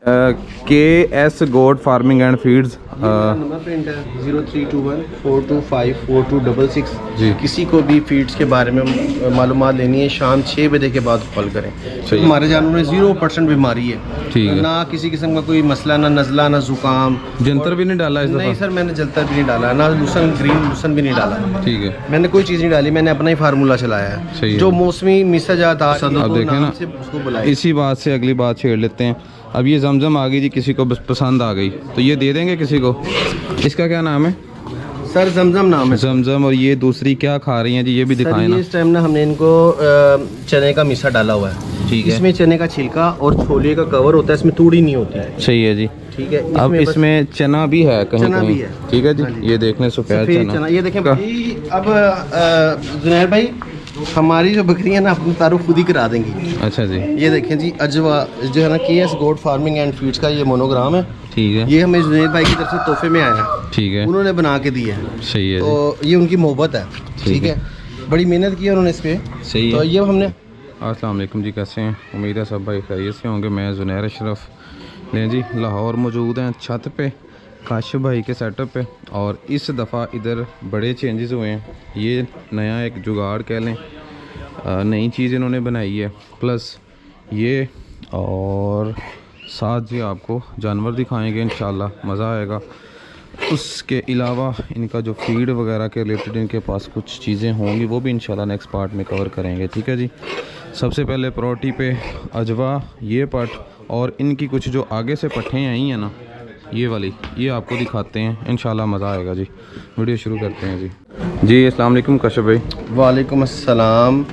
KS goat farming and feeds. Number print है 032142542266। जी। किसी को भी फीड्स के बारे में मालूमात लेनी है शाम 6 बजे के बाद कॉल करें। सही। हमारे जानवर में 0% बीमारी है। ठीक है। ना किसी किस्म का कोई मसला, ना नज़ला, ना जुकाम। जंतर भी नहीं डाला इस दफा? नहीं सर, मैंने जलतर भी नहीं डाला, ना लूसन ग्रीन लूसन भी नहीं डाला। ठीक है। मैंने कोई चीज़ नहीं डाली, मैंने अपना ही फार्मूला चलाया है। सही है। जो मौसमी मिसाजात अब देखें ना, उसको बुलाए। इसी बात से अगली बात छेड़ लेते हैं। अब ये जमजम आ गई जी, किसी को बस पसंद आ गई तो ये दे देंगे किसी को। इसका क्या नाम है? सर जमजम नाम है। जमजम। और ये दूसरी क्या खा रही हैं जी, ये भी दिखाएं ना। इस टाइम ना हमने इनको चने का मिसा डाला हुआ है। ठीक है। इसमें चने का छिलका और छोले का कवर होता है, इसमें तूड़ी नहीं होती है। सही है जी। ठीक है। अब इसमें चना भी है कहीं चना कहीं। भी है। ठीक है जी। हाँ जी। ये देख लें, सफेद चना। ये देखें भाई। अब जुनैर भाई, हमारी जो बकरी है ना, अपनी तारुफ खुद ही करा देंगी। अच्छा जी। ये देखें जी, अजवा जो है ना, KS goat farming and feeds का ये मोनोग्राम है। ठीक है। ये हमें जुनैर भाई की तरफ से तोहफे में आया है। ठीक है। उन्होंने बना के दिए है। सही है जी। तो ये उनकी मोहब्बत है। ठीक है। बड़ी मेहनत की है उन्होंने इस पे। सही तो है। ये हमने। अस्सलाम वालेकुम जी, कैसे हैं? उम्मीद है सब भाई खैरियत से होंगे। मैं जुनैर अशरफ ने जी लाहौर मौजूद हैं, छत पे काशिफ भाई के सेटअप पे। और इस दफ़ा इधर बड़े चेंजेस हुए हैं। ये नया एक जुगाड़ कह लें, नई चीज़ इन्होंने बनाई है। प्लस ये और साथ जी आपको जानवर दिखाएंगे, इंशाल्लाह मज़ा आएगा। उसके अलावा इनका जो फीड वगैरह के रिलेटेड इनके पास कुछ चीज़ें होंगी, वो भी इंशाल्लाह नेक्स्ट पार्ट में कवर करेंगे। ठीक है जी। सबसे पहले प्रोटी पे अजवा, ये पट और इनकी कुछ जो आगे से पट्ठें आई हैं ना, ये वाली, ये आपको दिखाते हैं। इंशाल्लाह मज़ा आएगा जी। वीडियो शुरू करते हैं जी। जी अस्सलाम वालेकुम काशिफ भाई। वालेकुम अस्सलाम।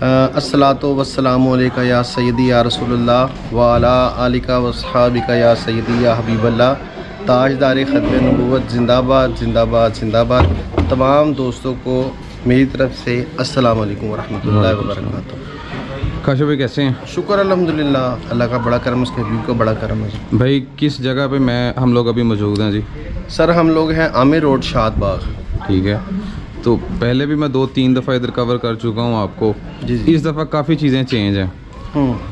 अस्सलातु वस्सलामु अलैका या सय्यदी या रसूलुल्लाह व अला आलिका व अस्हाबिका या सय्यदी या हबीबल्लाह। ताजदार ख़त्म नबूवत जिंदाबाद जिंदाबाद जिंदाबाद। तमाम दोस्तों को मेरी तरफ से अस्सलाम वालेकुम व रहमतुल्लाहि व बरकातहू। काशिफ भाई कैसे हैं? शुक्र अल्हम्दुलिल्लाह, अल्लाह का बड़ा करम, उसके हबीब का बड़ा करम है। भाई किस जगह पे हम लोग अभी मौजूद हैं जी? सर हम लोग हैं आमिर रोड, शाद बाग। ठीक है। तो पहले भी मैं 2-3 दफ़ा इधर कवर कर चुका हूँ आपको। जी जी। इस दफ़ा काफ़ी चीज़ें चेंज हैं,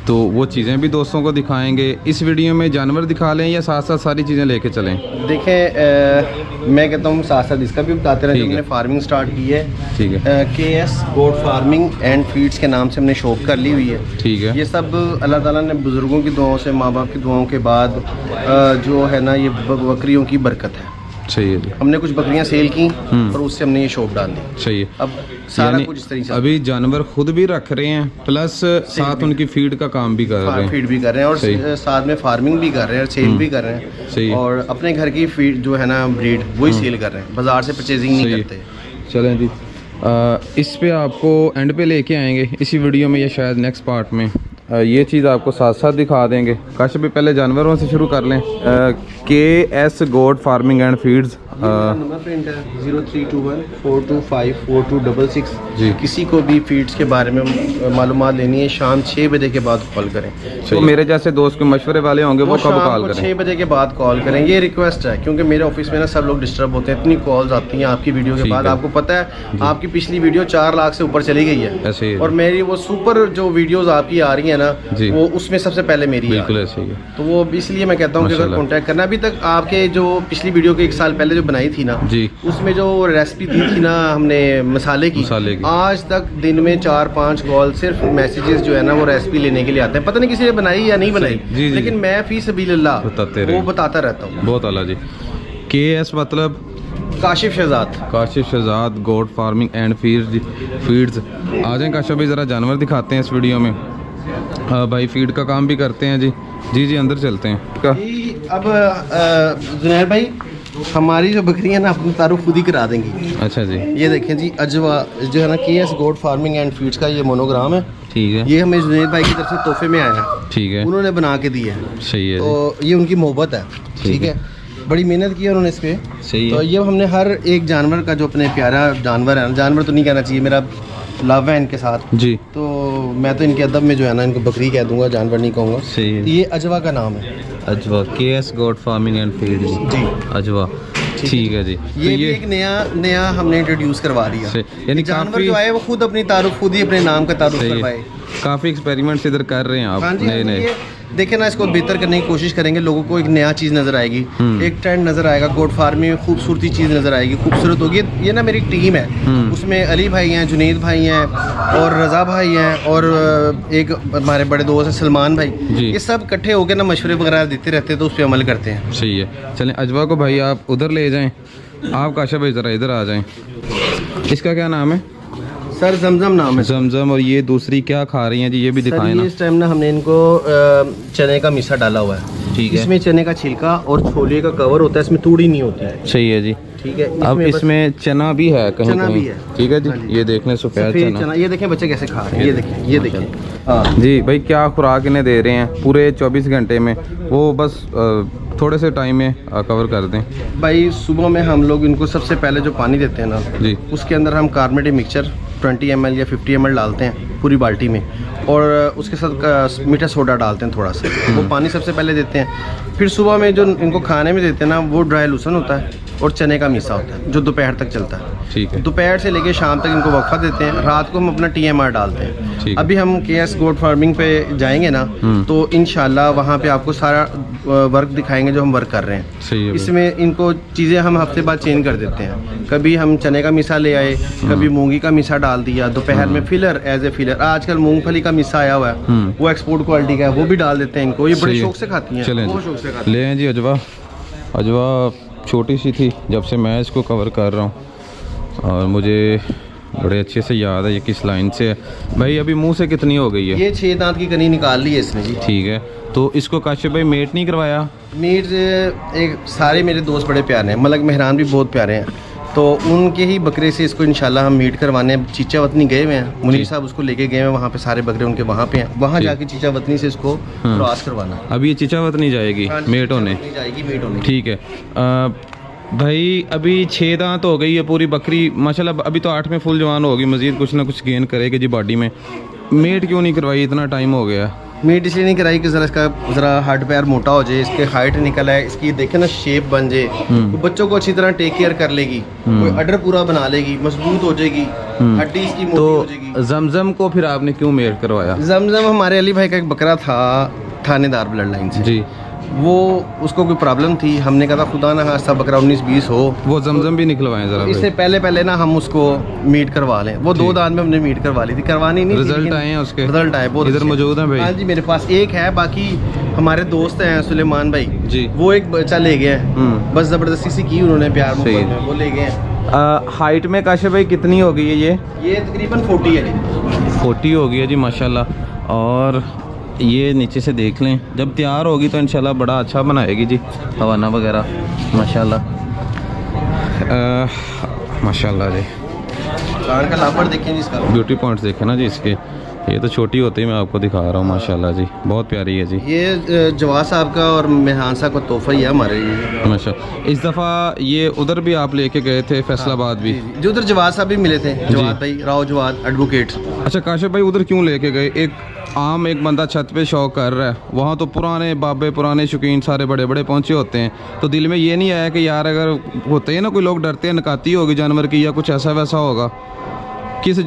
तो वो चीज़ें भी दोस्तों को दिखाएंगे। इस वीडियो में जानवर दिखा लें या साथ साथ सारी चीज़ें लेके चलें? देखें, मैं कहता हूँ साथ साथ इसका भी बताते रहे। हमने फार्मिंग स्टार्ट की है। ठीक है। KS goat farming and feeds के नाम से हमने शॉप कर ली हुई है। ठीक है। ये सब अल्लाह ताला ने बुज़ुर्गों की दुआओं से, माँ बाप की दुआओं के बाद जो है ना, ये बकरियों की बरकत है। सही है जी। हमने कुछ बकरियां सेल की और उससे हमने ये शॉप डाल दी। सही है। अब सारा कुछ इस तरीके से अभी जानवर खुद भी रख रहे हैं, प्लस साथ उनकी फीड का काम भी कर रहे हैं। फीड भी कर रहे हैं और साथ में फार्मिंग भी कर रहे हैं, सेल भी कर रहे हैं। सही है। और अपने घर की फीड जो है ना, ब्रीड, वही सेल कर रहे हैं, बाजार से परचेजिंग नहीं करते। चलें जी। इस पे आपको एंड पे लेके आएंगे इसी वीडियो में, या शायद नेक्स्ट पार्ट में ये चीज़ आपको साथ साथ दिखा देंगे। काशिफ भी पहले जानवरों से शुरू कर लें। KS goat farming and feeds. Number print है 032142542266। जी। किसी को भी फीड्स के बारे में मालूमात लेनी है शाम 6 बजे के बाद कॉल करें। तो मेरे जैसे दोस्त के मशवरे वाले होंगे वो कब कॉल करें? 6 बजे के बाद कॉल करें, ये रिक्वेस्ट है। क्योंकि मेरे ऑफिस में ना सब लोग डिस्टर्ब होते हैं, इतनी कॉल्स आती हैं आपकी वीडियो के बाद। आपको पता है आपकी पिछली वीडियो 4 लाख से ऊपर चली गई है। ऐसे ही और मेरी वो सुपर जो वीडियोस आपकी आ रही है ना, वो उसमें सबसे पहले मेरी है। बिल्कुल ऐसे ही है। तो वो इसलिए मैं कहता हूँ कि अगर कॉन्टैक्ट करना, अभी तक आपके जो पिछली वीडियो के 1 साल पहले जो बनाई थी ना जी, उसमें जो रेसिपी दी थी ना हमने मसाले की, आज तक दिन में 4-5 कॉल सिर्फ मैसेजेस जो है ना वो रेसिपी लेने के लिए आते हैं। पता नहीं किसी ने बनाई या नहीं बनाई, लेकिन मैं फी सबीलिल्लाह वो बताता रहता हूँ। बहुत आला जी। KS मतलब Kashif Shahzad. Kashif Shahzad goat farming and feeds. आ जाएं काशिफ भाई, ज़रा जानवर दिखाते हैं इस वीडियो में। भाई फीड का काम भी करते हैं जी। जी जी, अंदर चलते हैं। अब जुनैर भाई, हमारी जो बकरी है ना, अपनी तारुफ खुद ही करा देंगी। अच्छा जी। ये देखें जी, अजवा जो है ना, KS goat farming and feeds का ये मोनोग्राम है। ठीक है। ये हमें जुनैर भाई की तरफ से तोहफे में आया है। ठीक है। उन्होंने बना के दिए है। सही है। तो ये उनकी मोहब्बत है। ठीक है। बड़ी मेहनत की है उन्होंने इस पे। सही है। तो ये हमने हर एक जानवर का, जो अपने प्यारा जानवर है, जानवर तो नहीं कहना चाहिए, मेरा लव है इनके साथ जी। तो मैं तो इनके अदब में जो है ना इनको बकरी कह दूंगा, जानवर नहीं कहूँगा। सही है। ये अजवा का नाम है। Ajwa, KS goat farming and feed जी। अजवा, ठीक है जी। ये भी एक नया हमने इंट्रोड्यूस करवा दिया। यानी जानवर जो आए वो खुद अपनी तारुफ, खुद ही अपने नाम का तारुफ करवाए। काफ़ी एक्सपेरिमेंट्स इधर कर रहे हैं आप। हाँ जी, नए नए। देखें ना, इसको बेहतर करने की कोशिश करेंगे, लोगों को एक नया चीज़ नज़र आएगी, एक ट्रेंड नज़र आएगा, गोट फार्मिंग में खूबसूरती चीज़ नज़र आएगी, खूबसूरत होगी। ये ना मेरी टीम है, उसमें अली भाई हैं, जुनेद भाई हैं और रज़ा भाई हैं और एक हमारे बड़े दोस्त हैं सलमान भाई। ये सब इकट्ठे होकर ना मशवरे वगैरह देते रहते हैं, तो उस पर अमल करते हैं। सही है। चलें अजवा को भाई आप उधर ले जाएं, आप काशा भाई ज़रा इधर आ जाएं। इसका क्या नाम है? सर जमजम नाम है। जमजम। और ये दूसरी क्या खा रही हैं जी, ये भी दिखाएं ना। इस टाइम ना हमने इनको चने का मिसा डाला हुआ है। ठीक है। इसमें चने का छिलका और छोले का कवर होता है, इसमें तूड़ी नहीं होती है। सही है जी। ठीक है। अब इसमें चना भी है कहीं चना कहीं। भी है। ठीक है जी। ये देख लें सफ़ेद चना। ये देखें बच्चे कैसे खा रहे हैं, ये देखें, ये देखें। हाँ जी भाई, क्या खुराक इन्हें दे रहे हैं पूरे 24 घंटे में? वो बस थोड़े से टाइम में कवर कर दें भाई। सुबह में हम लोग इनको सबसे पहले जो पानी देते हैं ना जी, उसके अंदर हम कार्बोनेटेड मिक्सचर 20 ml या 50 ml डालते हैं पूरी बाल्टी में, और उसके साथ मीठा सोडा डालते हैं थोड़ा सा। वो पानी सबसे पहले देते हैं। फिर सुबह में जो इनको खाने में देते हैं ना, वो ड्राई लूसन होता है और चने का मिसा होता है, जो दोपहर तक चलता है। ठीक है। दोपहर से लेके शाम तक इनको वक्फा देते हैं। रात को हम अपना TMR डालते हैं। अभी हम KS गोट फार्मिंग पे जाएंगे ना, तो इंशाल्लाह वहाँ पे आपको सारा वर्क दिखाएंगे जो हम वर्क कर रहे हैं। सही है। इसमें इनको चीज़ें हम हफ्ते बाद चेंज कर देते हैं। कभी हम चने का मिसा ले आए, कभी मूंगी का मिसा डाल दिया, दोपहर में फिलर एज ए फिलर। आजकल मूंगफली का मिसा आया हुआ है, वो एक्सपोर्ट क्वालिटी का है, वो भी डाल देते हैं इनको। ये बड़े शौक से खाती हैं, बहुत शौक से खाती हैं। ले हैं जी अजवा। अजवा छोटी सी थी जब से मैं इसको कवर कर रहा हूँ, और मुझे बड़े अच्छे से याद है ये किस लाइन से है। भाई अभी मुंह से कितनी हो गई है? ये 6 दांत की कनी निकाल ली है इसने जी। ठीक है। तो इसको काशिफ भाई मेट नहीं करवाया? मीट एक सारे मेरे दोस्त बड़े प्यारे हैं, मलक मेहरान भी बहुत प्यारे हैं, तो उनके ही बकरे से इसको इंशाल्लाह हम मीट करवाने। चीचा वतनी गए हुए हैं, मुनीर साहब उसको लेके गए हैं, वहाँ पे सारे बकरे उनके वहाँ पे हैं, वहाँ जाके चीचा वतनी से इसको क्रॉस करवाना। अभी ये चीचावत नहीं जाएगी मेट होने? जाएगी मीट होने। ठीक है। भाई अभी 6 दांत हो गई है पूरी बकरी माशाल्लाह, अभी तो 8 में फुल जवान होगी, मज़ीद कुछ ना कुछ गेन करेगी जी बॉडी में। मेट क्यों नहीं करवाई? इतना टाइम हो गया। मीट इसलिए नहीं कराई कि ज़रा हड्ड पैर मोटा हो जाए, इसके हाइट निकल आए, इसकी देखे ना शेप बन जाए, तो बच्चों को अच्छी तरह टेक केयर कर लेगी, कोई अडर पूरा बना लेगी, मजबूत हो जाएगी, हड्डी इसकी मोटी हो जाएगी। जमजम को फिर आपने क्यों मेट करवाया? जमजम हमारे अली भाई का एक बकरा था थानेदार ब्लड लाइन से जी, वो उसको कोई प्रॉब्लम थी, हमने कहा था खुदा ना खास्ता बकरा 19-20 हो, वो जमजम भी निकलवाएं ज़रा। इससे पहले ना हम उसको मीट करवा लें। वो 2 दांत में हमने मीट करवा ली थी, करवानी नहीं। रिजल्ट आए हैं उसके? रिजल्ट आए बहुत इधर मौजूद हैं भाई? हाँ जी, मेरे पास एक है, बाकी हमारे दोस्त हैं सुलेमान भाई जी, वो एक बच्चा ले गए हैं, बस ज़बरदस्ती से की उन्होंने प्यार मोहब्बत में, वो ले गए हैं। हाइट में काशिफ भाई कितनी हो गई है ये तकरीबन 40 है जी। 40 हो गई है जी माशाल्लाह। और ये नीचे से देख लें, जब तैयार होगी तो इंशाल्लाह बड़ा अच्छा बनाएगी जी, हवाना वगैरह माशाल्लाह। माशाल्लाह जी। कान का लापर देखें जी, इसका ब्यूटी पॉइंट्स देखें ना जी इसके। ये तो छोटी होती है, मैं आपको दिखा रहा हूँ माशाल्लाह जी, बहुत प्यारी है जी। ये जवाद साहब का और मेहरान साहब का तोहफा ही है हमारे लिए माशाल्लाह। इस दफ़ा ये उधर भी आप लेके गए थे फैसलाबाद भी? जो उधर जवाद साहब भी मिले थे, जवाद भाई, राव जवाद एडवोकेट। अच्छा काशिफ भाई, उधर क्यों लेके गए? एक बंदा छत पे शौक कर रहा है, वहाँ तो पुराने बाबे पुराने शौकीन सारे बड़े बड़े पहुँचे होते हैं, तो दिल में ये नहीं आया कि यार अगर होते हैं ना कोई लोग डरते हैं नकाती होगी जानवर की या कुछ ऐसा वैसा होगा, किस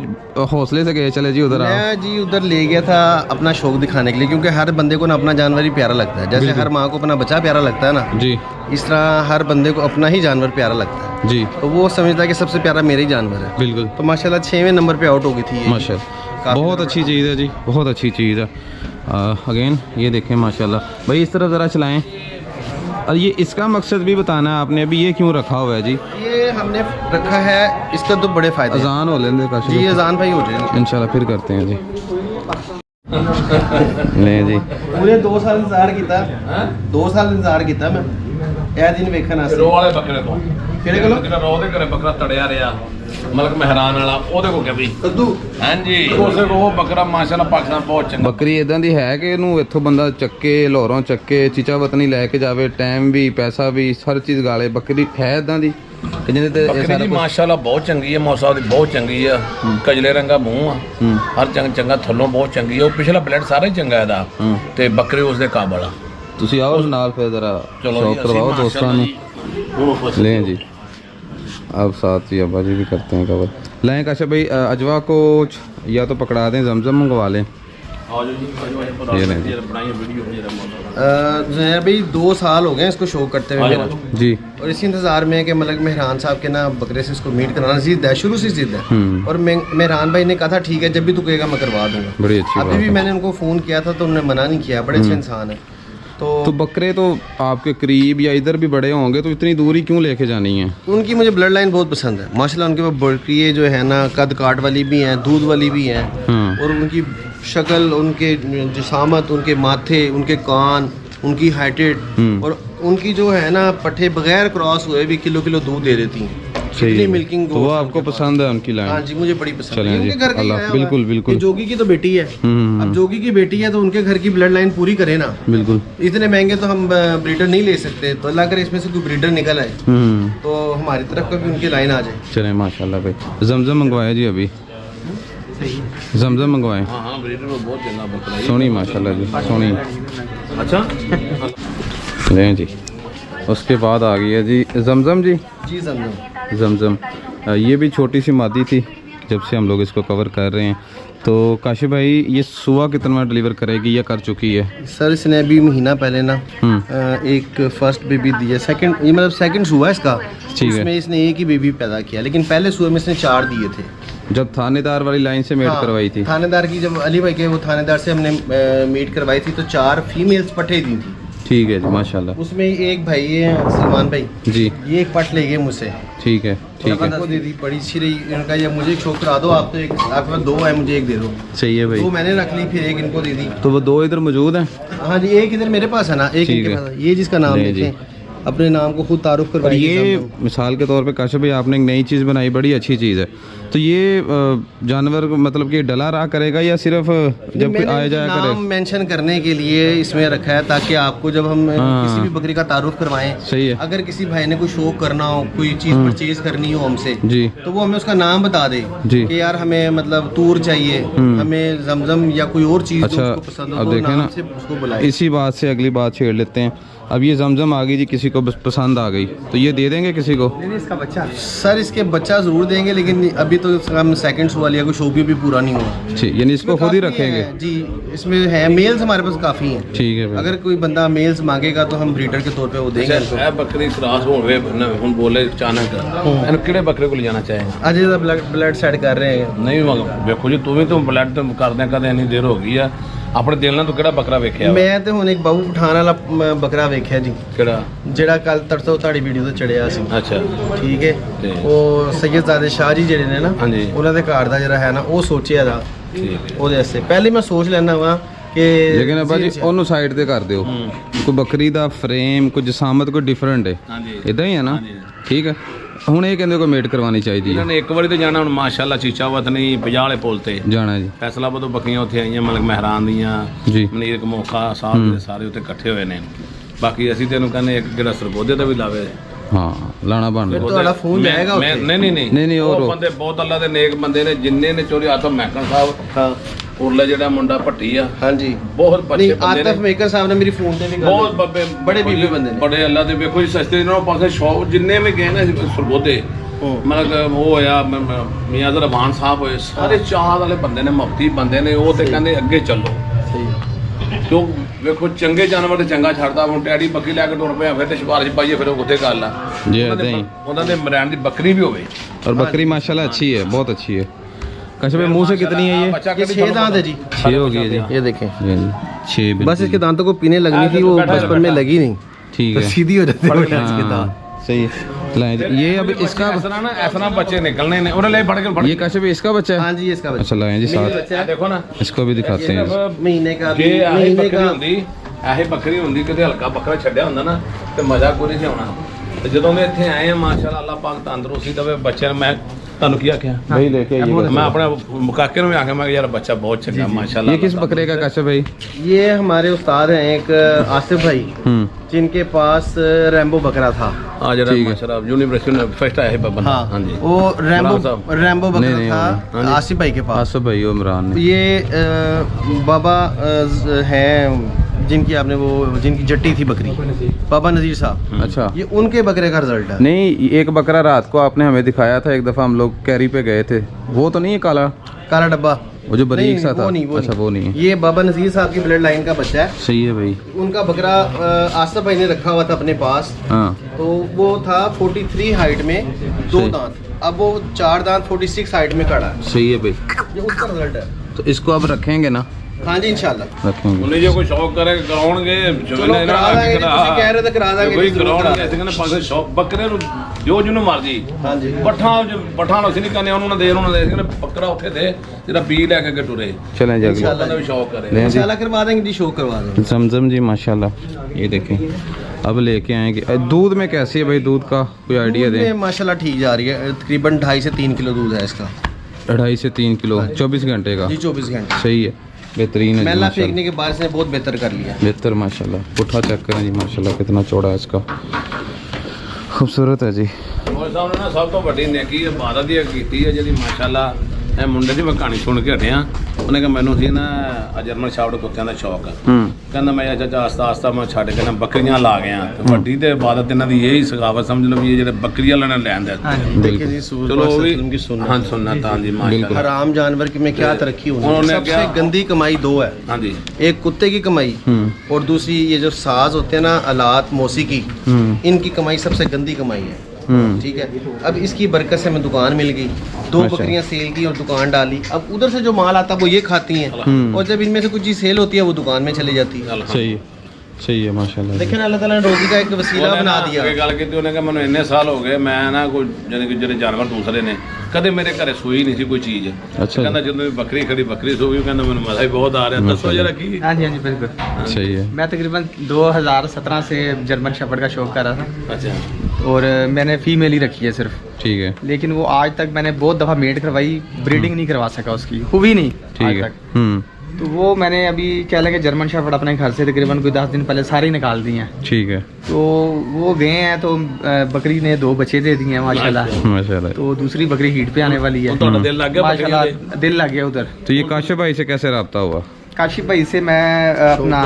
हौसले से गए चले जी उधर? मैं जी उधर ले गया था अपना शौक दिखाने के लिए, क्योंकि हर बंदे को ना अपना जानवर ही प्यारा लगता है, जैसे हर माँ को अपना बच्चा प्यारा लगता है ना जी, इस तरह हर बंदे को अपना ही जानवर प्यारा लगता है जी। तो वो समझता है कि सबसे प्यारा मेरा ही जानवर है। बिल्कुल। तो माशाल्लाह 6वें नंबर पे आउट हो गई थी माशाल्लाह, बहुत अच्छी चीज़ है जी, बहुत अच्छी चीज़ है। अगेन ये देखें माशाल्लाह। भाई इस तरफ ज़रा चलाएं। और ये इसका मकसद भी बताना है आपने, अभी ये क्यों रखा हुआ है जी? ये हमने रखा है, इसका तो बड़े फायदे। अजान हो लेंगे काशिफ जी, अजान भाई हो जाए इंशाल्लाह, फिर करते हैं जी। ले जी, पूरे 2 साल इंतजार किया, 2 साल इंतजार किया मैं ਇਹ दिन वेखन रो वाले बकरे तो ਕਿਹੜੇ ਕੋਲ? ਜਿਹੜਾ ਰੋ ਦੇ ਘਰੇ ਬੱਕਰਾ ਤੜਿਆ ਰਿਹਾ ਮਲਕ ਮਹਿਰਾਨ ਵਾਲਾ, ਉਹਦੇ ਕੋਲ ਗਿਆ ਵੀ ਕੱਦੂ। ਹਾਂਜੀ ਉਸੇ ਕੋ ਉਹ ਬੱਕਰਾ ਮਾਸ਼ਾਅੱਲਾ ਪਾਕਿਸਤਾਨ ਬਹੁਤ ਚੰਗਾ। ਬੱਕਰੀ ਇਦਾਂ ਦੀ ਹੈ ਕਿ ਇਹਨੂੰ ਇੱਥੋਂ ਬੰਦਾ ਚੱਕੇ, ਲਾਹੌਰੋਂ ਚੱਕੇ, ਚੀਚਾਵਤਨੀ ਲੈ ਕੇ ਜਾਵੇ, ਟਾਈਮ ਵੀ ਪੈਸਾ ਵੀ ਹਰ ਚੀਜ਼ ਗਾਲੇ। ਬੱਕਰੀ ਹੈ ਇਦਾਂ ਦੀ ਕਿ ਜਿਹਦੇ ਤੇ ਇਹ ਬੱਕਰੀ ਸਾਰਾ ਦੀ ਕੁਛ- ਮਾਸ਼ਾਅੱਲਾ ਬਹੁਤ ਚੰਗੀ ਹੈ, ਮੌਸਾ ਦੀ ਬਹੁਤ ਚੰਗੀ ਆ, ਕਜਲੇ ਰੰਗਾ ਮੂੰਹ ਆ, ਹਰ ਚੰਗਾ ਥੱਲੋਂ ਬਹੁਤ ਚੰਗੀ ਆ, ਉਹ ਪਿਛਲਾ ਬਲੱਡ ਸਾਰਾ ਹੀ ਚੰਗਾ ਇਹਦਾ, ਤੇ ਬੱਕਰੀ ਉਸਦੇ ਕਾਬਲ ਆ। ਤੁਸੀਂ ਆਓ ਨਾਲ ਫਿਰ ਜ਼ਰਾ ਚਲੋ ਸ਼ੌਕ ਜੀ, ਕਰਵਾਓ ਅਸੀਂ ਦੋਸਤਾਂ ਨੂੰ। माशाअल्लाह लें जी, अब साथ ही अब्बा जी भी करते हैं कवर। लें काशिफ भाई, अजवा को या तो पकड़ा दें, जमजम मंगवा लें, ये नहीं जी। ज़ुनैर भाई 2 साल हो गए इसको शो करते हुए मेरा, जी। और इसी इंतज़ार में है कि मलक मेहरान साहब के ना बकरे से इसको मीट कराना जिद है, शुरू से जिद है। और मेहरान भाई ने कहा था ठीक है जब भी तू कहेगा मैं करवा दूंगा। बड़ी अच्छी अभी बात भी है। मैंने उनको फ़ोन किया था तो उन्होंने मना नहीं किया, बड़े अच्छे इंसान है। तो बकरे तो आपके करीब या इधर भी बड़े होंगे, तो इतनी दूरी क्यों लेके जानी है? उनकी मुझे ब्लड लाइन बहुत पसंद है माशाल्लाह। उनके पास बकरी जो है ना कद काट वाली भी हैं, दूध वाली भी हैं, और उनकी शक्ल, उनके जिसामत, उनके माथे, उनके कान, उनकी हाइटेड, और उनकी जो है ना पट्ठे बगैर क्रॉस हुए भी किलो दूध दे देती हैं। सही। मिल्किंग तो वो आपको पसंद है उनकी लाइन? हाँ जी मुझे बड़ी पसंद है। चलें जी, उनके घर की अल्लाह, है, बिल्कुल बिल्कुल। ये जोगी की तो बेटी है। अब जोगी की बेटी है तो उनके घर की ब्लड लाइन पूरी करे ना। बिल्कुल। इतने महंगे तो हम ब्रीडर नहीं ले सकते, तो अल्लाह करे इसमें से कोई ब्रीडर निकल आए तो हमारी तरफ का भी उनकी लाइन आ जाए। चलें माशाल्लाह भाई। जमजम मंगवाया जी अभी? जमजम मंगवाए? हाँ ब्रीडर में बहुत चंगा बकरा है। सोनी माशाल्लाह जी, सोनी। अच्छा लें जी। उसके बाद आ गई है जी जमजम जी। जी समझो। जमजम ये भी छोटी सी मादी थी जब से हम लोग इसको कवर कर रहे हैं। तो काशिफ भाई ये सुबह कितना डिलीवर करेगी या कर चुकी है? सर इसने अभी महीना पहले ना एक फर्स्ट बेबी दिया, सेकंड ये मतलब सेकंड सुबह है इसका, ठीक है। उसमें इसने एक ही बेबी पैदा किया, लेकिन पहले सुबह में इसने 4 दिए थे। जब थानेदार वाली लाइन से मेट हाँ, करवाई थी? थानेदार की जब अली भाई के वो थानेदार से हमने मीट करवाई थी तो 4 फीमेल्स पट्टे दी थी। ठीक है जी माशाल्लाह। उसमें एक भाई है सलमान भाई जी, ये एक पट ले गए मुझसे। ठीक है ठीक है। उनको दे दी, बड़ी अच्छी रही। इनका ये मुझे एक शौक करा दो, आप तो एक आपके पास 2 है मुझे एक दे दो। सही है भाई। 2 मैंने रख ली फिर एक इनको दे दी। तो वो 2 इधर मौजूद हैं? हाँ जी एक इधर मेरे पास है ना, एक ठीक इनके है। पास है। ये जिसका नाम नहीं जी। देखें अपने नाम को खुद तारुफ और करवाइए। ये मिसाल के तौर पे काशिफ भाई आपने एक नई चीज़ बनाई, बड़ी अच्छी चीज़ है। तो ये जानवर मतलब कि डला रहा करेगा या सिर्फ जब कोई आया जाया करे? नाम मेंशन करने के लिए इसमें रखा है ताकि आपको जब हम किसी भी बकरी का तारुफ करवाएं, सही है अगर किसी भाई ने कोई शौक करना हो, कोई चीज़ परचेज करनी हो हमसे, जी, तो वो हमें उसका नाम बता दे जी कि यार हमें मतलब तूर चाहिए, हमें जमजम या कोई और चीज़ जो अच्छा, उसको पसंद हो, अब तो देखें नाम ना, से उसको बुलाए। इसी बात से अगली बात छेड़ लेते हैं। अब ये जमजम आ गई जी, किसी को बस पसंद आ गई तो ये दे देंगे किसी को? इसका बच्चा सर इसके बच्चा ज़रूर देंगे, लेकिन अभी तो हम सेकंड शो वाली कोई शो भी पूरा नहीं हुआ। ठीक, यानी इसको खुद ही रखेंगे? जी इसमें है मेल्स हमारे पास काफ़ी हैं। ठीक है भाई। अगर कोई बंदा मेल्स मांगेगा तो हम ब्रीडर के तौर पे वो देंगे। अच्छा ਇਹ ਬੱਕਰੀ ਕ੍ਰਾਸ ਹੋਵੇ ਹੁਣ ਬੋਲੇ ਅਚਾਨਕ ਇਹਨੂੰ ਕਿਹੜੇ ਬੱਕਰੇ ਕੋਲ ਜਾਣਾ ਚਾਹੇਗਾ? अजय का ब्लड सेट कर रहे हैं। ਨਹੀਂ ਵੇਖੋ ਜੀ ਤੂੰ ਵੀ ਤਾਂ ਬਲੱਡ ਤੇ ਕਰਦੇ ਕਦੇ ਇੰਨੀ ਦੇਰ ਹੋ ਗਈ ਆ ਆਪਣੇ ਦਿਲ ਨਾਲ ਤੂੰ ਕਿਹੜਾ ਬੱਕਰਾ ਵੇਖਿਆ? मैं तो हुण एक बाबू पठान वाला बकरा वेख्या जी, ਕਿਹੜਾ? ਜਿਹੜਾ ਕੱਲ ਤਰਸੋਂ ਤੁਹਾਡੀ ਵੀਡੀਓ ਤੇ ਚੜਿਆ ਸੀ। ਅੱਛਾ ਠੀਕ ਹੈ, ਤੇ ਉਹ ਸੈਯਦਜ਼ਾਦੇ ਸ਼ਾਹ ਜੀ ਜਿਹੜੇ ਨੇ ਨਾ, ਹਾਂਜੀ ਉਹਨਾਂ ਦੇ ਘਰ ਦਾ ਜਿਹੜਾ ਹੈ ਨਾ ਉਹ ਸੋਚਿਆ ਦਾ ਠੀਕ ਹੈ। ਉਹਦੇ ਵਾਸਤੇ। ਪਹਿਲੇ ਮੈਂ ਸੋਚ ਲੈਣਾ ਵਾ ਕਿ ਲੇਕਿਨ ਅੱਬਾ ਜੀ ਉਹਨੂੰ ਸਾਈਡ ਤੇ ਕਰ ਦਿਓ। ਕੋਈ ਬੱਕਰੀ ਦਾ ਫਰੇਮ, ਕੋਈ ਜਸਾਮਤ ਕੋਈ ਡਿਫਰੈਂਟ ਹੈ, ਹਾਂਜੀ ਇਦਾਂ ਹੀ ਹੈ ਨਾ? ਠੀਕ ਹੈ। ਹੁਣ ਇਹ ਕਹਿੰਦੇ ਕੋਈ ਮੇਟ ਕਰਵਾਉਣੀ ਚਾਹੀਦੀ ਇਹਨਾਂ ਹੈ? ਨੇ ਇੱਕ ਵਾਰੀ ਤੇ ਜਾਣਾ ਹੁਣ ਮਾਸ਼ਾਅੱਲਾ ਚੀਚਾਵਤ ਨਹੀਂ 50 ਵਾਲੇ ਪੁਲ ਤੇ ਜਾਣਾ ਜੀ। ਫੈਸਲਾਬਾਦ ਤੋਂ ਬੱਕਰੀਆਂ ਉੱਥੇ ਆਈਆਂ ਮਲਕ ਮਹਿਰਾਨ ਦੀਆਂ, ਜੀ ਮਨੀਰ ਕਮੋਖਾ ਸਾਹਿਬ ਦੇ ਸਾਰੇ ਉੱਥੇ ਇਕੱਠੇ ਹੋਏ ਨੇ। ਬਾਕੀ ਅਸੀਂ ਤੈਨੂੰ ਕਹਿੰਦੇ ਇੱਕ ਜਿਹੜਾ ਸਰਬੋਧੇ ਦਾ ਵੀ ਲਾਵੇ। ਹਾਂ ਲਾਣਾ ਬਣ ਰਿਹਾ। ਤੁਹਾਡਾ ਫੋਨ ਜਾਏਗਾ ਉੱਥੇ? ਨਹੀਂ ਨਹੀਂ ਨਹੀਂ ਨਹੀਂ, ਨਹੀਂ, ਉਹ ਉਹ ਬੰਦੇ ਬਹੁਤ ਅੱਲਾ ਦੇ ਨੇਕ ਬੰਦੇ ਨੇ, ਜਿੰਨੇ ਨੇ ਚੋਰੀ ਆਤਮ ਮੈਕਨ ਸਾਹਿਬ ਹਾਂ ਉਰਲਾ ਜਿਹੜਾ ਮੁੰਡਾ ਭੱਟੀ ਆ, ਹਾਂਜੀ ਬਹੁਤ ਨਹੀਂ ਬੱਚੇ ਬੰਦੇ ਆਤਫ ਨੇ, ਮੇਕਰ ਸਾਹਿਬ ਨੇ ਮੇਰੀ ਫੋਨ ਤੇ ਵੀ ਗੱਲ ਬਹੁਤ ਬੱਬੇ ਬੜੇ ਬੀਬੀ ਬੰਦੇ ਨੇ। ਬੜੇ ਅੱਲਾ ਦੇ ਵੇਖੋ ਜੀ ਸਸਤੇ ਇਹਨਾਂ ਪਾਸੇ ਸ਼ੌਪ ਜਿੰਨੇ ਵੀ ਗਏ ਨੇ ਸਰਬੋਧੇ, ਮਤਲਬ ਉਹ ਹੋਇਆ ਮੀਆਂ ਜ਼ਰਬਾਨ ਸਾਹਿਬ ਹੋਏ, ਸਾਰੇ ਚਾਹ ਵਾਲੇ ਬੰਦੇ ਨੇ, ਮੁਫਤੀ ਬੰਦੇ ਨੇ, ਉਹ ਤੇ ਕਹਿੰਦੇ ਅੱਗੇ ਚੱਲੋ। ਕਿਉਂ ਵੇਖੋ ਚੰਗੇ ਜਾਨਵਰ ਤੇ ਚੰਗਾ ਛੱਡਦਾ। ਹੁਣ ਟੈਡੀ ਬੱਕਰੀ ਲੈ ਕੇ ਟੁਰ ਪਿਆ ਫਿਰ ਤੇ ਸਿਫਾਰਿਸ਼ ਪਾਈਏ ਫਿਰ ਉਹ ਉੱਥੇ ਗੱਲ ਆ ਜੀ ਏਦਾਂ ਹੀ। ਉਹਨਾਂ ਦੇ ਮਰੈਣ ਦੀ ਬੱਕਰੀ ਵੀ ਹੋਵੇ। और बकरी माशाल्लाह अच्छी है, बहुत अच्छी है। काशिफ भाई मुंह से कितनी है ये? ਬੱਚਾ ये 6 दांत है जी। 6 हो गई है जी। ये देखें, जी 6 बस इसके दांतों को पीने लगनी थी, वो बचपन में लगी नहीं, ठीक तो है। सीधी हो जाती है इसके हाँ, दांत। सही है। लाएं जी। ये अब इसका ऐसा ना बच्चे निकलने ने उन्हें ले फड़ के ये काशिफ भाई इसका बच्चा है? हाँ जी इसका बच्चा। अच्छा लाएं जी साथ, बच्चा है। देखो ना इसको भी दिखाते हैं। महीने का ਜੇ ਆਹੀ महीने ਬੱਕਰੀ का ਹੁੰਦੀ, ਆਹੀ ਬੱਕਰੀ ਹੁੰਦੀ ਕਿਤੇ ਹਲਕਾ ਬੱਕਰਾ ਛੱਡਿਆ ਹੁੰਦਾ ਨਾ ਤੇ ਮਜ਼ਾ ਕੋਈ ਨਹੀਂ ਆਉਣਾ। ਤੇ ਜਦੋਂ ਦੇ ਇੱਥੇ ਆਏ ਆ ਮਾਸ਼ਾਅੱਲਾ ਅੱਲਾਹ ਪਾਕ ਤੰਦਰੁਸਤੀ ਦੇਵੇ ਬੱਚਿਆਂ ਨੂੰ। ਮੈਂ ਤੁਹਾਨੂੰ ਕੀ ਆਖਿਆ भाई लेके आइए। ਮੈਂ ਆਪਣੇ ਮੁਕਾਕੇ ਨੂੰ ਵੀ ਆਖਿਆ, ਮੈਂ ਕਿਹਾ ਯਾਰ ਬੱਚਾ ਬਹੁਤ ਚੰਗਾ ਮਾਸ਼ਾਅੱਲਾ। ये किस बकरे का काशिफ भाई? ये हमारे उस्ताद हैं एक आसिफ भाई, जिनके पास रैम्बो बकरा था। ਆ ਜਿਹੜਾ ਠੀਕ ਹੈ। ਮਾਸ਼ਾਅੱਲਾ यूनिवर्सिटी में फर्स्ट आया है बंदा। हाँ हाँ जी वो रैम्बो नहीं, बकरा नहीं, था हाँ जी। आसिफ भाई के पास। आसिफ भाई इमरान ने। ये बाबा हैं जिनकी आपने वो जिनकी जट्टी थी बकरी, बाबा नज़ीर साहब, अच्छा ये उनके बकरे का रिजल्ट है। नहीं, एक बकरा रात को आपने हमें दिखाया था, एक दफ़ा हम लोग कैरी पे गए थे, वो तो नहीं है काला? काला डब्बा वो जो बरीक सा था? वो नहीं, अच्छा वो नहीं है। ये बाबा नज़ीर साहब की ब्लड लाइन का बच्चा है। सही है भाई। उनका बकरा आसिफ भाई ने रखा हुआ था अपने पास। हाँ तो वो था 43 हाइट में, 2 सही। दांत, अब वो 4 दांत 46 हाइट में खड़ा है। सही है भाई। ये उसका रिजल्ट है। तो इसको आप रखेंगे ना? हाँ जी इंशाल्लाह रखेंगे। उन्हें जो कोई शौक करे कराउणगे चलो करा देंगे, ਤੁਸੀਂ ਕਹਿ ਰਹੇ ਤਾਂ ਕਰਾ ਦਾਂਗੇ ਕੋਈ ਜੀ, ਜ਼ਰੂਰ ਕਰਾਉਣਗੇ ਕਰਾ ਅਸੀਂ ਕਹਿੰਦੇ ਪਾਸੇ ਸ਼ੌਕ ਬੱਕਰੇ ਨੂੰ ਜੋ ਜਿਹਨੂੰ ਮਰਜੀ हाँ जी ਪੱਠਾਂ ਨੂੰ ਅਸੀਂ ਨਹੀਂ ਕਹਿੰਦੇ ਉਹਨੂੰ ਨਾ ਦੇ ਉਹਨੂੰ ਨਾ ਦੇ ਅਸੀਂ ਕਹਿੰਦੇ ਬੱਕਰਾ ਉੱਥੇ ਦੇ ਜਿਹੜਾ ਬੀ ਲੈ ਕੇ ਅੱਗੇ ਟੁਰੇ चलें जी अगले। ਉਹਨਾਂ ਦਾ ਵੀ ਸ਼ੌਕ ਕਰੇ लें जी इंशाल्लाह करवा देंगे जी, शो करवा देंगे। जमजम जी माशाल्लाह। ये देखें अब लेके आएंगे। दूध में कैसी है भाई? दूध का कोई आइडिया दूध दें। में माशाल्लाह ठीक जा रही है, तकरीबन 2.5 से 3 किलो दूध है इसका। 2.5 से 3 किलो 24 घंटे का। जी 24 घंटे। सही है, बेहतरीन है जी मैला माशाल्लाह। फेंकने के बाद इसने बहुत बेहतर कर लिया। बेहतर माशाल्लाह। पुट्ठा चेक करें जी माशाल्लाह कितना चौड़ा है इसका, खूबसूरत है जी। ਮੋਹਨ ਸਾਹਿਬ ਨੇ ਨਾ ਸਭ ਤੋਂ ਵੱਡੀ ਨੇਕੀ ਇਬਾਦਤ ਦੀ ਕੀਤੀ ਹੈ ਜਿਹੜੀ ਮਾਸ਼ਾਅੱਲਾ ਇਹ ਮੁੰਡੇ ਦੀ ਮੈਂ ਕਹਾਣੀ ਸੁਣ ਕੇ ਹਟਿਆ। ਉਹਨੇ ਕਿਹਾ ਮੈਨੂੰ ਸੀ ਨਾ ਜਰਮਨ ਸ਼ਾਫਟ ਕੁੱਤਿਆਂ ਦਾ ਸ਼ੌਕ ਆ। ਕਹਿੰਦਾ ਮੈਂ ਚਾਚਾ ਆਸਤਾ ਆਸਤਾ ਮੈਂ ਛੱਡ ਕੇ ਨਾ ਬੱਕਰੀਆਂ ਲਾ ਗਿਆ ਤੇ ਵੱਡੀ ਤੇ ਇਬਾਦਤ ਇਹਨਾਂ ਦੀ ਇਹੀ ਸਗਾਵਤ ਸਮਝ ਲਓ ਵੀ ਇਹ ਜਿਹੜੇ ਬੱਕਰੀਆਂ ਲੈਣ ਲੈਂਦੇ देखिए जी सूरज चलो वो भी की सुन्नत। हाँ सुनना था जी माशाल्लाह। हराम जानवर की में क्या तरक्की होनी है। उन्होंने सबसे क्या- गंदी कमाई 2 है, हाँ जी एक कुत्ते की कमाई और दूसरी ये जो साज होते हैं ना आलात मौसीकी, इनकी कमाई सबसे गंदी कमाई है। ठीक है, अब इसकी बरकत से हमें दुकान मिल गई, 2 अच्छा। बकरियां सेल की और दुकान डाली। अब उधर से जो माल आता है वो ये खाती हैं और जब इनमें से कुछ चीज़ सेल होती है वो दुकान में चली जाती है। सही है, सही है माशाल्लाह। लेकिन अल्लाह ताला ने रोज़ी का एक वसीला बना दिया। ਇਹ ਗੱਲ ਕੀਤੀ ਉਹਨੇ ਕਿ ਮੈਨੂੰ ਇੰਨੇ ਸਾਲ ਹੋ ਗਏ ਮੈਂ ਨਾ ਕੋਈ ਜਾਨੀ ਕਿ ਜਿਹੜੇ ਜਾਨਵਰ ਦੂਸਰੇ ਨੇ ਕਦੇ ਮੇਰੇ ਘਰੇ ਸੂਈ ਨਹੀਂ ਸੀ ਕੋਈ ਚੀਜ਼। ਅੱਛਾ। ਕਹਿੰਦਾ ਜਦੋਂ ਵੀ ਬੱਕਰੀ ਖੜੀ ਬੱਕਰੀ ਸੂਈ ਉਹ ਕਹਿੰਦਾ ਮੈਨੂੰ ਮਜ਼ਾ ਹੀ ਬਹੁਤ ਆ ਰਿਹਾ। ਦੱਸੋ ਜਰਾ ਕੀ हाँ जी बिल्कुल। सही है। मैं तकरीबन 2017 से जर्मन शेफर्ड का शौक कर रहा था अच्छा और मैंने फीमेल ही रखी है सिर्फ, ठीक है, लेकिन वो आज तक मैंने बहुत दफ़ा मेट करवाई, ब्रीडिंग नहीं करवा सका उसकी, हुई नहीं ठीक आज है। तक। तो वो मैंने अभी कह लगे जर्मन शेफर्ड अपने घर से तकरीबन कोई 10 दिन पहले सारे ही निकाल दिए हैं। ठीक है तो वो गए हैं तो बकरी ने 2 बच्चे दे दिए हैं माशाल्लाह। माशाल्लाह। तो दूसरी बकरी हीट पे आने वाली है। ਤੁਹਾਡਾ ਦਿਲ ਲੱਗ ਗਿਆ ਬੱਕਰੀਆਂ ਦੇ? माशाल्लाह दिल लग गया उधर। तो ये काशिफ भाई से कैसे रब्ता हुआ? काशिफ भाई से मैं अपना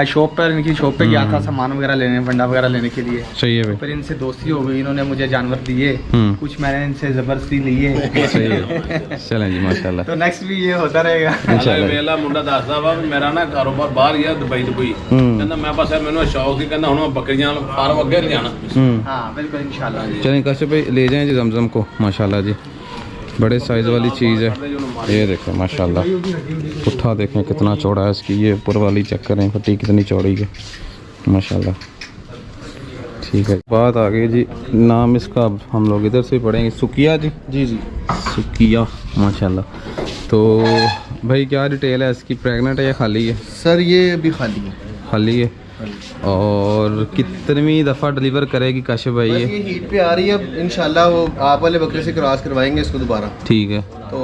शॉप पर, इनकी शॉप पे गया था सामान वगैरह लेने, वंडा वगैरह लेने के लिए। सही है भाई। फिर इनसे दोस्ती हो गई, इन्होंने मुझे जानवर दिए, कुछ मैंने इनसे ज़बरदस्ती लिए। सही है, चलें जी माशाल्लाह। तो नेक्स्ट भी ये होता रहेगा। इंशाल्लाह। ਵੇਲਾ ਮੁੰਡਾ ਦੱਸਦਾ ਵਾ ਵੀ ਮੇਰਾ ਨਾ ਕਾਰੋਬਾਰ ਬਾਹਰ ਹੀ ਆ ਦੁਬਈ ਕਹਿੰਦਾ ਮੈਂ ਬਸ ਮੈਨੂੰ ਸ਼ੌਕ ਸੀ ਕਹਿੰਦਾ ਹੁਣ ਮੈਂ ਬੱਕਰੀਆਂ ਫਾਰਮ ਅੱਗੇ ਨਹੀਂ ਜਾਣਾ। हाँ बिल्कुल इंशाल्लाह। चलें काशिफ भाई ले जाएं जी जमजम को माशाल्लाह जी, बड़े साइज़ वाली चीज़ है। ये देखें माशाल्लाह, पुट्ठा देखें कितना चौड़ा है इसकी, ये ऊपर वाली चेक करें फटी कितनी चौड़ी है माशाल्लाह। ठीक है, बात आ गई जी नाम इसका, अब हम लोग इधर से पढ़ेंगे। सुकिया जी। जी जी सुकिया माशाल्लाह। तो भाई क्या डिटेल है इसकी? प्रेग्नेंट है या खाली है? सर ये अभी खाली है। खाली है। और कितनी दफ़ा डिलीवर करेगी काशिफ भाई बस ये? ये हीट पे आ रही है, अब इंशाल्लाह वो आप वाले बकरे से क्रॉस करवाएंगे इसको दोबारा। ठीक है। तो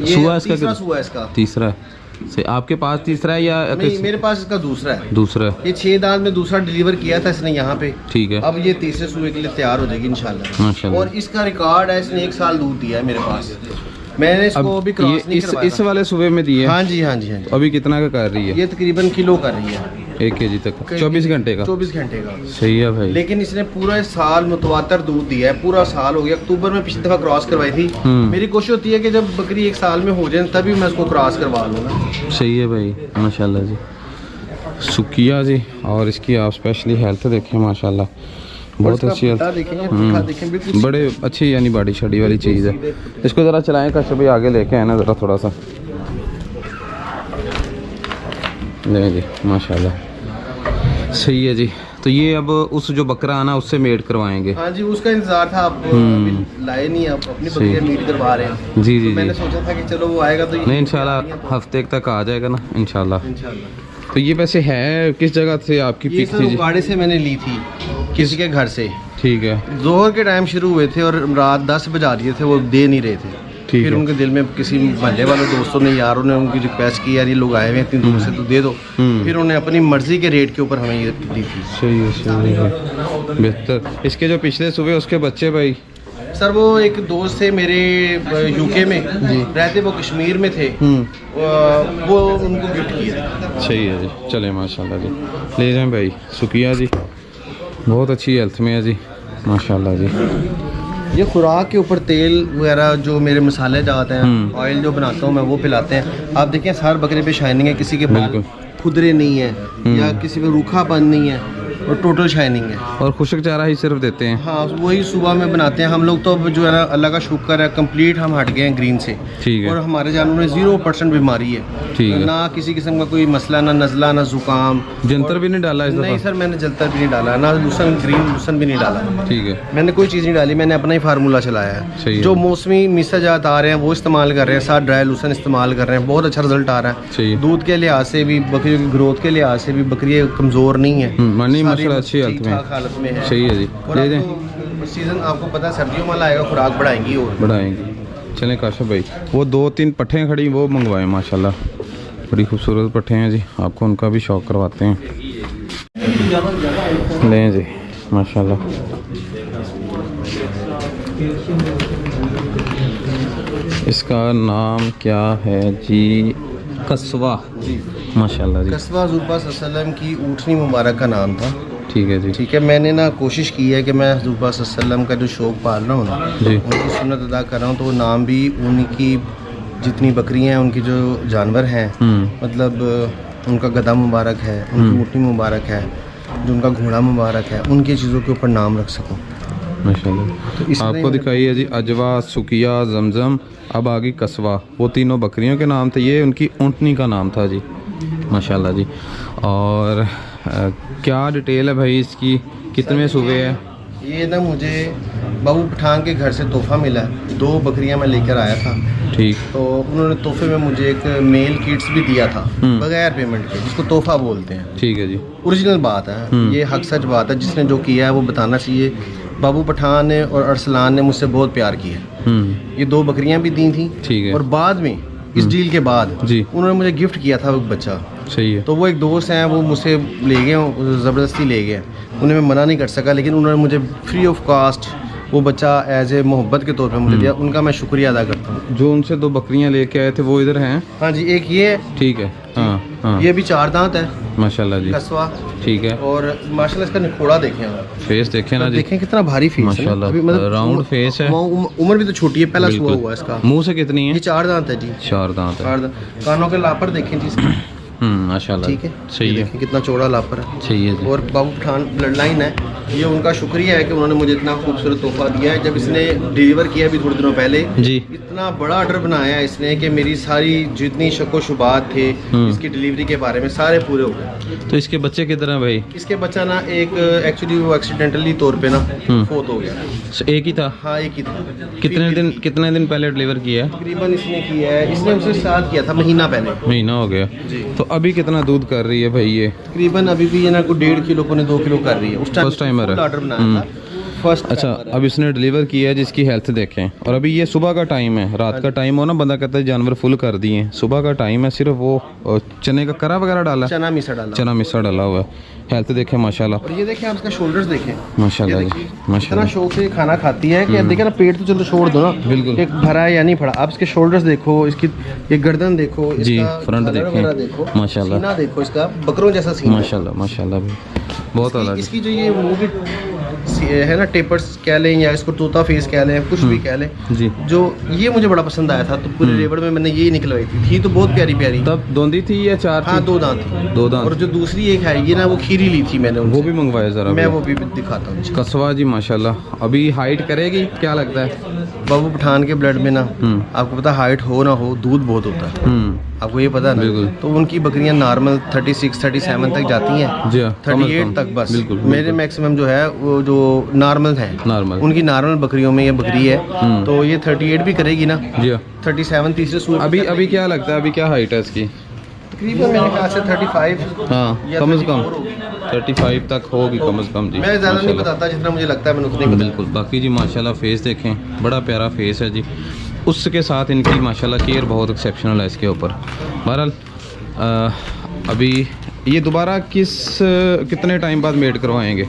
ये सुआ इसका तीसरा कित- सुआ है इसका। तीसरा है से आपके पास तीसरा है या नहीं मेरे पास इसका दूसरा है। दूसरा है? ये 6 दांत में दूसरा डिलीवर किया था इसने यहाँ पे। ठीक है अब ये तीसरे सूबे के लिए तैयार हो जाएगी इंशाल्लाह। माशाल्लाह। और इसका रिकॉर्ड है, इसने 1 साल दूध दिया है मेरे पास। मैंने इसको अब अभी ये क्रॉस नहीं इस करवाया। वाले सूबे में दिए? हाँ जी हाँ जी हाँ जी। अभी कितना का कर रही है? ये तकरीबन किलो कर रही है, 1 kg तक 24 घंटे का? 24 घंटे का। सही है भाई। लेकिन इसने पूरा साल मुतवातर दूध दिया है, पूरा साल हो गया। अक्टूबर में पिछली दफ़ा क्रॉस करवाई थी। मेरी कोशिश होती है कि जब बकरी 1 साल में हो जाए तभी मैं इसको क्रॉस करवा लूँगा। सही है भाई माशाल्लाह जी। सुकिया जी, और इसकी आप स्पेशली हेल्थ देखें माशाल्लाह, बहुत अच्छी हेल्थ। देखें बिल्कुल बड़े अच्छी यानी बॉडी शडी वाली चीज़ है। इसको ज़रा चलाएं काशिफ भाई, आगे लेके आए ना ज़रा थोड़ा सा। नहीं जी माशाल्लाह सही है जी। तो ये अब उस जो बकरा आना उससे मेड करवाएंगे? हाँ जी, उसका इंतजार था, आप अभी लाए नहीं, आप अपनी बकरियां मीट करवा रहे हैं। जी जी तो मैंने जी। सोचा था कि चलो वो आएगा तो ये नहीं इंशाल्लाह हफ्ते तक आ जाएगा ना इंशाल्लाह। इंशाल्लाह। तो ये वैसे है किस जगह से आपकी ये पिक सर थी जी? उगाड़े से मैंने ली थी, किसी के घर से। ठीक है जोहर के टाइम शुरू हुए थे और रात 10 बजा रहे थे, वो दे नहीं रहे थे। ठीक फिर है। उनके दिल में किसी मोहल्ले वाले दोस्तों ने, यारों ने उनकी रिक्वेस्ट की, यार ये लोग आए हुए हैं इतनी दूर से, तो दे दो। फिर उन्हें अपनी मर्जी के रेट के ऊपर हमें ये दी थी। सही है बेहतर। इसके जो पिछले सुबह उसके बच्चे भाई? सर वो एक दोस्त थे मेरे यूके में रहते, वो कश्मीर में थे, वो उनको गिफ्ट किया। सही है जी, चले माशाल्लाह जी, ले जाएं भाई। सुकिया जी बहुत अच्छी हेल्थ में है जी माशाल्लाह जी। ये खुराक के ऊपर तेल वगैरह जो मेरे मसाले जाते हैं, ऑयल जो बनाता हूँ मैं वो पिलाते हैं। आप देखें हर बकरे पे शाइनिंग है, किसी के बाल खुदरे नहीं है या किसी पे रूखापन नहीं है और टोटल शाइनिंग है। और खुशक चारा ही सिर्फ देते हैं? हाँ, वही सुबह में बनाते हैं हम लोग। तो अब जो है ना, अल्लाह का शुक्र है, कंप्लीट हम हट गए हैं ग्रीन से। ठीक है। और हमारे जानवरों में 0% बीमारी है। ठीक है। ना किसी किस्म का कोई मसला, ना नज़ला, ना जुकाम। जंतर भी नहीं डाला इस नहीं दफा? सर, मैंने जलतर भी नहीं डाला, ना लूसन, ग्रीन लूसन भी नहीं डाला। ठीक है। मैंने कोई चीज़ नहीं डाली, मैंने अपना ही फार्मूला चलाया है। सही है। जो मौसमी मिसाजात आ रहे हैं वो इस्तेमाल कर रहे हैं, साथ ड्राई लूसन इस्तेमाल कर रहे हैं, बहुत अच्छा रिजल्ट आ रहा है। सही है। दूध के लिहाज से भी, बकरियों की ग्रोथ के लिहाज से भी बकरी कमज़ोर नहीं है। नहीं, सारी माशाल्लाह अच्छी हालत में ठीक-ठाक हालत में है। सही है जी। और ले दें? अब तो सीज़न आपको पता है सर्दियों में आएगा, खुराक बढ़ाएंगी और बढ़ाएंगे। चलें काशिफ भाई, वो 2-3 पट्ठें खड़ी वो मंगवाएं, माशाल्लाह बड़ी खूबसूरत पट्ठे हैं जी, आपको उनका भी शौक़ करवाते हैं। लें जी माशाल्लाह। इसका नाम क्या है जी? कस्वा जी, माशाल्लाह जी। कस्बा हुज़ूर पाक सल्लल्लाहु अलैहि वसल्लम की ऊँटनी मुबारक का नाम था। ठीक है जी। ठीक है, मैंने ना कोशिश की है कि मैं हुज़ूर पाक सल्लल्लाहु अलैहि वसल्लम का जो शौक़ पाल रहा हूँ ना, जी। उनकी सुन्नत अदा कर रहा हूँ। तो वो नाम भी उनकी जितनी बकरियाँ हैं, उनकी जो जानवर हैं, मतलब उनका गधा मुबारक है, उनकी ऊँटनी मुबारक है, जो उनका घोड़ा मुबारक है, उनकी चीज़ों के ऊपर नाम रख सकूँ माशाल्लाह। तो इसलिए आपको दिखाइए जी, अजवा, सुकिया, जमजम, अब आ गई कस्वा। वो तीनों बकरियों के नाम थे, ये उनकी ऊँटनी का नाम था जी माशाल्लाह जी। और क्या डिटेल है भाई इसकी, कितने सूबे है? ये ना मुझे बाबू पठान के घर से तोहफा मिला है। 2 बकरियां मैं लेकर आया था। ठीक। तो उन्होंने तोहफे में मुझे एक मेल किट्स भी दिया था बगैर पेमेंट के, जिसको तोहफा बोलते हैं। ठीक है जी। ओरिजिनल बात है, ये हक सच बात है। जिसने जो किया है वो बताना चाहिए। बाबू पठान ने और अरसलान ने मुझसे बहुत प्यार किया। ये 2 बकरियां भी दी थी। ठीक है। और बाद में इस डील के बाद जी उन्होंने मुझे गिफ्ट किया था एक बच्चा। सही है। तो वो एक दोस्त हैं, वो मुझसे ले गए, ज़बरदस्ती ले गए। उन्हें मैं मना नहीं कर सका, लेकिन उन्होंने मुझे फ्री ऑफ कास्ट वो बच्चा एज ए मोहब्बत के तौर पे मुझे दिया। उनका मैं शुक्रिया अदा करता हूँ। जो उनसे 2 बकरियां लेके आए थे वो इधर हैं? हाँ जी, एक ये है। ठीक है। हाँ हाँ, ये भी 4 दांत है माशाल्लाह जी। कस्वा। ठीक है। और माशाल्लाह इसका निखोड़ा देखें आप, फेस देखें ना जी, देखें कितना भारी फेस है ना। माशाल्लाह, अभी मतलब राउंड फेस है। उम्र भी तो छोटी है, पहला बिल्कुल। सुआ हुआ है इसका। मुंह से कितनी ये है? 4 दांत है जी। 4 दांत है। 4 दांत। कानों के लापर देखें जी इसके। माशाल्लाह। ठीक है, सही ये है। देखें कितना चौड़ा लापर है। सही है जी। और बाबू पठान ब्लड लाइन है। ये उनका शुक्रिया है कि उन्होंने मुझे इतना खूबसूरत तोहफा दिया है। जब इसने डिलीवर किया अभी थोड़े दिनों पहले, जी। इतना बड़ा ऑर्डर बनाया है इसने कि मेरी सारी जितनी शक व शुबात थे इसकी डिलीवरी के बारे में सारे पूरे हो गए। तो इसके बच्चे किधर हैं भाई? इसके बच्चा ना एक एक्चुअली वो एक्सीडेंटली तौर पे ना फोत हो गया। एक ही था? हाँ, एक ही था। कितने दिन पहले डिलीवर किया है? तकरीबन इसने किया है, इसने उसे साथ किया था महीना पहले। महीना हो गया जी। तो अभी कितना दूध कर रही है भाई ये? तकरीबन अभी भी ये ना कोई 1.5 किलो को 2 किलो कर रही है। उस टाइम First timer है। ऑर्डर बनाया था फर्स्ट। अच्छा, अब इसने डिलीवर किया है, जिसकी हेल्थ देखें। और अभी ये सुबह का टाइम है, रात का टाइम हो ना, बंदा कहता है जानवर फुल कर दिए हैं। सुबह का टाइम है, सिर्फ वो चने का करा वगैरह डाला, चना मिसा डाला। चना मिस्सा डाला हुआ है। हेल्थ देखें माशाल्लाह। और ये देखें आप इसका शोल्डर्स देखें माशाल्लाह ये जी, देखिए, इतना माशाल्लाह। शौक से ये खाना खाती है कि देखे ना, पेट तो चलो छोड़ दो ना, बिल्कुल। एक भरा है या नहीं भरा। आप इसके शोल्डर्स देखो, इसकी ये गर्दन देखो, जी, इसका फ्रंट गला देखें। वगैरह देखो, माशाल्लाह। सीना देखो, इसका बकरों जैसा सीना है। माशाल्लाह माशाल्लाह भी बहुत अलग। इसकी जो ये मुंह की है ना, टेपर्स कह लें या इसको तोता फेस कह लें, कुछ भी कह लें जी। जो ये मुझे बड़ा पसंद आया था। तो पूरे रेवड़ में मैंने यही निकलवाई थी तो बहुत प्यारी प्यारी। तब दोंदी थी या 4 हाँ, थी? 2 दांत थी। 2 दांत। और जो दूसरी एक है ये ना, वो खीरी ली थी मैंने वो उनसे। भी मंगवाया ज़रा मैं भी। वो भी दिखाता हूँ। कस्वा जी माशाल्लाह। अभी हाइट करेगी क्या लगता है? बाबू पठान के ब्लड में ना, आपको पता हाइट हो ना हो, दूध बहुत होता है। आपको ये पता है बिल्कुल। ना। तो उनकी बकरियां नॉर्मल 36 37 तक जाती हैं। जी हाँ, कम से 38 कम। तक बस। बिल्कुल, मेरे मैक्सिमम जो है वो जो नॉर्मल है, नॉर्मल। उनकी नॉर्मल बकरियों में ये बकरी है। तो ये 38 भी करेगी ना। जी हाँ। 37 तीसरे सूर अभी क्या लगता है, अभी क्या हाइट है इसकी? तकरीबन मेरे ख्याल से 35 हाँ, या कम से कम 34 होगी। 35 तक होगी कम से कम जी। मैं ज़्यादा नहीं माशाल्लाह। बताता, जितना मुझे लगता है मैंने उतने ही बताया। बिल्कुल। बाकी जी माशाल्लाह फेस देखें, बड़ा प्यारा फेस है जी। उसके साथ इनकी माशाल्लाह केयर बहुत एक्सेप्शनल है इसके ऊपर। बहरहाल अभी ये दोबारा कितने टाइम बाद मेट करवाएंगे?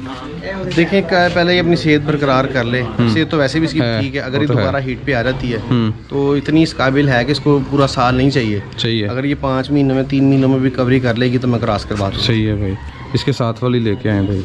देखें पहले ये अपनी सेहत बरकरार कर ले। सेहत तो वैसे भी इसकी है, ठीक है। अगर वो ये तो है। दोबारा हीट पे आ जाती है तो इतनी इस काबिल है कि इसको पूरा साल नहीं चाहिए। सही है। अगर ये 5 महीनों में 3 महीनों में भी कवरी कर लेगी तो मैं क्रॉस करवा दूँ। सही है भाई। इसके साथ वाली लेके आए भाई।